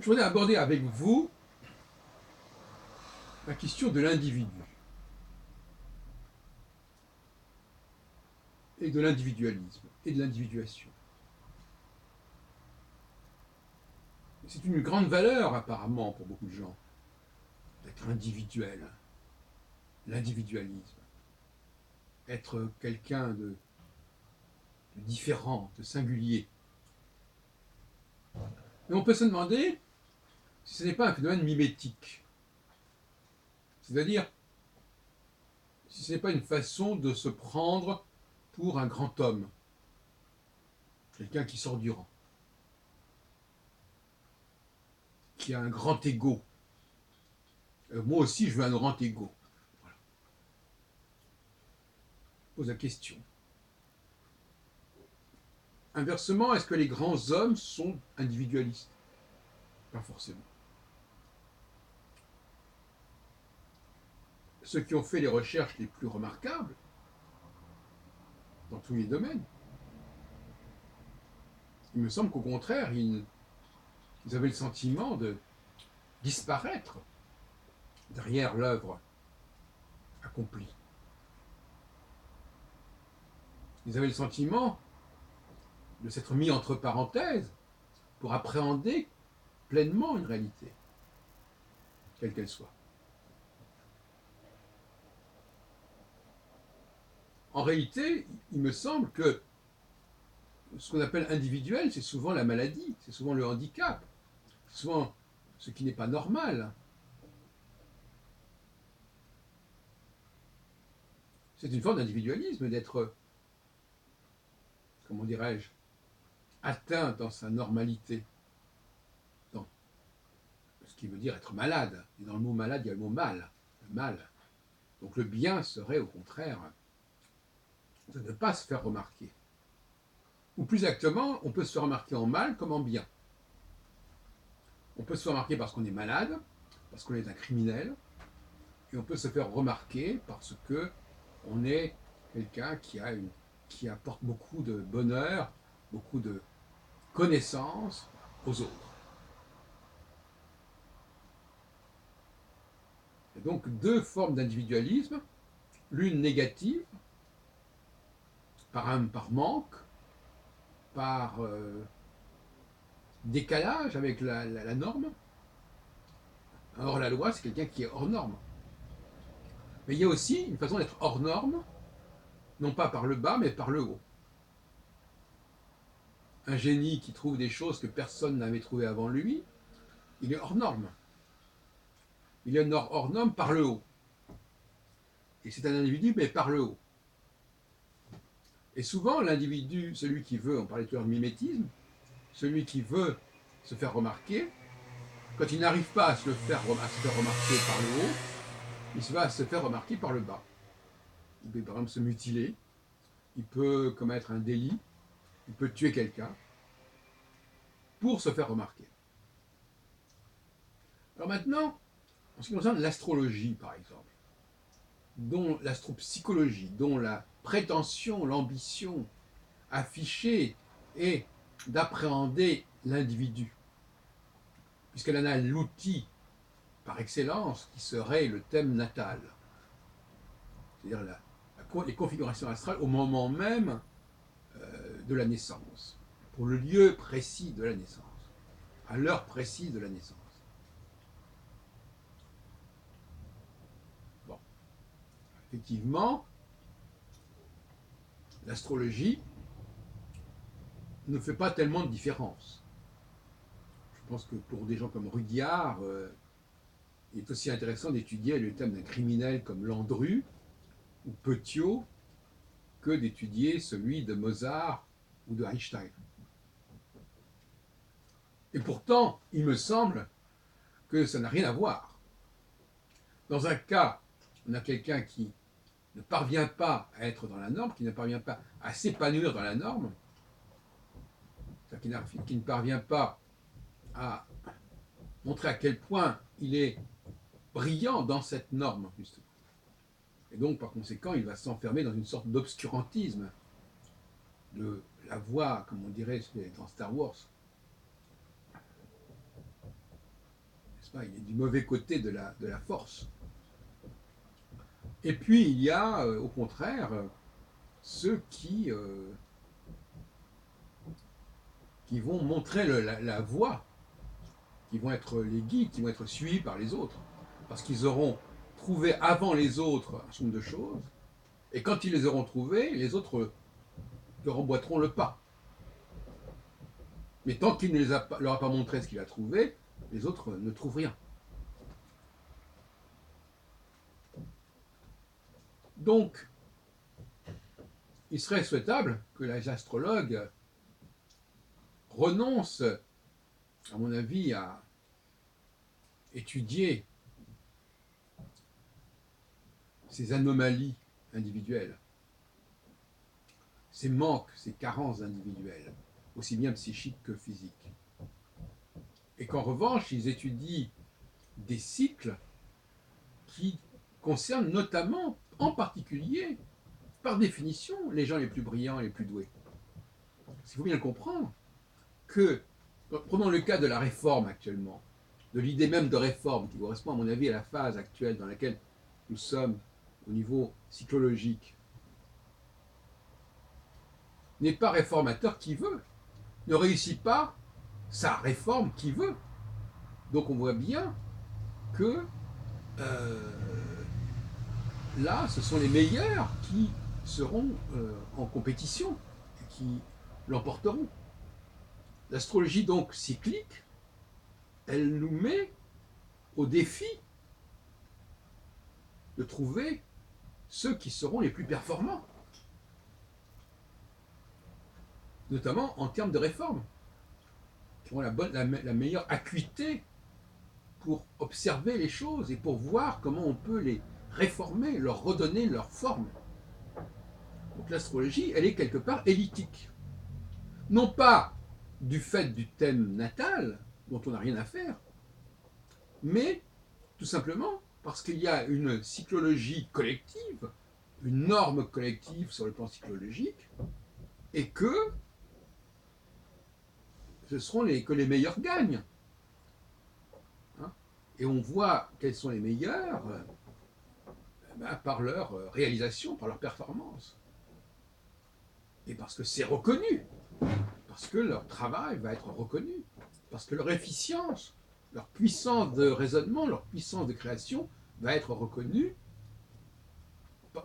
je voudrais aborder avec vous la question de l'individu et de l'individualisme et de l'individuation. C'est une grande valeur apparemment pour beaucoup de gens d'être individuel, l'individualisme, être quelqu'un de différent, de singulier. Mais on peut se demander si ce n'est pas un phénomène mimétique, c'est-à-dire si ce n'est pas une façon de se prendre pour un grand homme, quelqu'un qui sort du rang, qui a un grand ego. Moi aussi, je veux un grand ego. Voilà. Je pose la question. Inversement, est-ce que les grands hommes sont individualistes? Pas forcément. Ceux qui ont fait les recherches les plus remarquables, dans tous les domaines, il me semble qu'au contraire, ils avaient le sentiment de disparaître derrière l'œuvre accomplie. Ils avaient le sentiment de s'être mis entre parenthèses pour appréhender pleinement une réalité, quelle qu'elle soit. En réalité, il me semble que ce qu'on appelle individuel, c'est souvent la maladie, c'est souvent le handicap, c'est souvent ce qui n'est pas normal. C'est une forme d'individualisme, d'être, comment dirais-je, atteint dans sa normalité, dans ce qui veut dire être malade. Et dans le mot malade, il y a le mot mal, le mal. Donc le bien serait au contraire de ne pas se faire remarquer. Ou plus exactement, on peut se faire remarquer en mal comme en bien. On peut se faire remarquer parce qu'on est malade, parce qu'on est un criminel, et on peut se faire remarquer parce que on est quelqu'un qui apporte beaucoup de bonheur, beaucoup de connaissances aux autres. Et donc deux formes d'individualisme, l'une négative, par manque, par décalage avec la norme. Hors la loi, c'est quelqu'un qui est hors norme. Mais il y a aussi une façon d'être hors norme, non pas par le bas, mais par le haut. Un génie qui trouve des choses que personne n'avait trouvées avant lui, il est hors norme. Il est hors norme par le haut. Et c'est un individu, mais par le haut. Et souvent, l'individu, celui qui veut, on parlait tout à l'heure de mimétisme, celui qui veut se faire remarquer, quand il n'arrive pas à se faire remarquer par le haut, il va se faire remarquer par le bas. Il peut par exemple se mutiler, il peut commettre un délit, il peut tuer quelqu'un pour se faire remarquer. Alors maintenant, en ce qui concerne l'astrologie, par exemple, dont l'astropsychologie, dont la prétention, l'ambition affichée est d'appréhender l'individu, puisqu'elle en a l'outil par excellence qui serait le thème natal, c'est-à-dire les configurations astrales au moment même de la naissance, pour le lieu précis de la naissance, à l'heure précise de la naissance. Bon, effectivement, l'astrologie ne fait pas tellement de différence. Je pense que pour des gens comme Rudyard, il est aussi intéressant d'étudier le thème d'un criminel comme Landru ou Petiot que d'étudier celui de Mozart ou de Einstein. Et pourtant, il me semble que ça n'a rien à voir. Dans un cas, on a quelqu'un qui ne parvient pas à être dans la norme, qui ne parvient pas à s'épanouir dans la norme, qui ne parvient pas à montrer à quel point il est brillant dans cette norme, justement. Et donc, par conséquent, il va s'enfermer dans une sorte d'obscurantisme de la voix, comme on dirait dans Star Wars. n'est-ce pas? Il est du mauvais côté de la force. Et puis il y a, au contraire, ceux qui vont montrer la voie, qui vont être les guides, qui vont être suivis par les autres, parce qu'ils auront trouvé avant les autres un certain nombre de choses, et quand ils les auront trouvées, les autres leur emboîteront le pas. Mais tant qu'il ne leur a pas montré ce qu'il a trouvé, les autres ne trouvent rien. Donc, il serait souhaitable que les astrologues renoncent, à mon avis, à étudier ces anomalies individuelles, ces manques, ces carences individuelles, aussi bien psychiques que physiques. Et qu'en revanche, ils étudient des cycles qui concernent notamment, en particulier, par définition, les gens les plus brillants et les plus doués. Il faut bien le comprendre que, prenons le cas de la réforme actuellement, de l'idée même de réforme qui correspond à mon avis à la phase actuelle dans laquelle nous sommes au niveau psychologique, n'est pas réformateur qui veut, ne réussit pas sa réforme qui veut. Donc on voit bien que là, ce sont les meilleurs qui seront en compétition et qui l'emporteront. L'astrologie donc cyclique, elle nous met au défi de trouver ceux qui seront les plus performants, notamment en termes de réforme, qui auront la meilleure acuité pour observer les choses et pour voir comment on peut les réformer, leur redonner leur forme. Donc l'astrologie, elle est quelque part élitique. Non pas du fait du thème natal, dont on n'a rien à faire, mais tout simplement parce qu'il y a une cyclologie collective, une norme collective sur le plan cyclologique, et que ce seront que les meilleurs gagnent. Hein, et on voit quels sont les meilleurs par leur réalisation, par leur performance. Et parce que c'est reconnu, parce que leur travail va être reconnu, parce que leur efficience, leur puissance de raisonnement, leur puissance de création va être reconnue,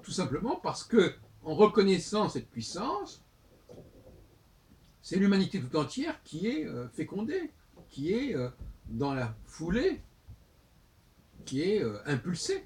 tout simplement parce que, en reconnaissant cette puissance, c'est l'humanité tout entière qui est fécondée, qui est dans la foulée, qui est impulsée.